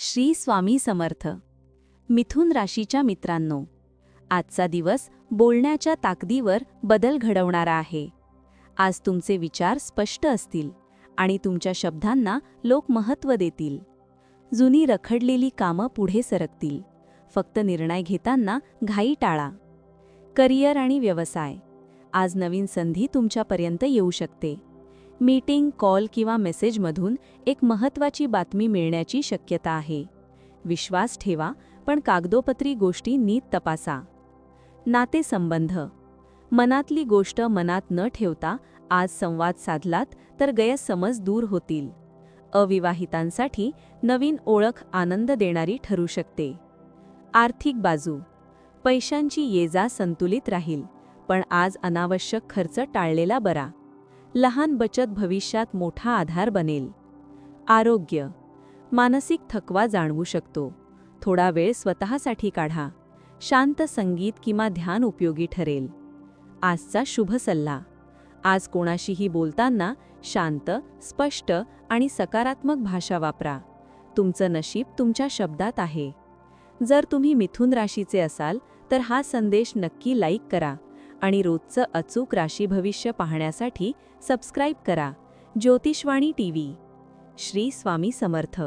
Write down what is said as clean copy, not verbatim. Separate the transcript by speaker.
Speaker 1: श्री स्वामी समर्थ. मिथुन राशीच्या मित्रांनो, आजचा दिवस बोलण्याच्या ताकदीवर बदल घडवणारा आहे. आज तुमचे विचार स्पष्ट असतील आणि तुमच्या शब्दांना लोक महत्त्व देतील. जुनी रखडलेली कामं पुढे सरकतील. फक्त निर्णय घेताना घाई टाळा. करिअर आणि व्यवसाय. आज नवीन संधी तुमच्यापर्यंत येऊ शकते. मीटिंग, कॉल किंवा मेसेजमधून एक महत्त्वाची बातमी मिळण्याची शक्यता आहे. विश्वास ठेवा, पण कागदोपत्री गोष्टी नीट तपासा. नातेसंबंध. मनातली गोष्ट मनात न ठेवता आज संवाद साधलात तर गैरसमज दूर होतील. अविवाहितांसाठी नवीन ओळख आनंद देणारी ठरू शकते. आर्थिक बाजू. पैशांची ये-जा संतुलित राहील, पण आज अनावश्यक खर्च टाळलेला बरा. लहान बचत भविष्यात मोठा आधार बनेल. आरोग्य. मानसिक थकवा जाणवू शकतो. थोडा वेळ स्वतःसाठी काढा. शांत संगीत किंवा ध्यान उपयोगी ठरेल. आजचा शुभ सल्ला. आज कोणाशीही बोलताना शांत, स्पष्ट आणि सकारात्मक भाषा वापरा. तुमचं नशीब तुमच्या शब्दात आहे. जर तुम्ही मिथुन राशीचे असाल तर हा संदेश नक्की लाईक करा आणि रोजचं अचूक राशी भविष्य पाहण्यासाठी सबस्क्राईब करा. ज्योतिषवाणी टीव्ही. श्री स्वामी समर्थ.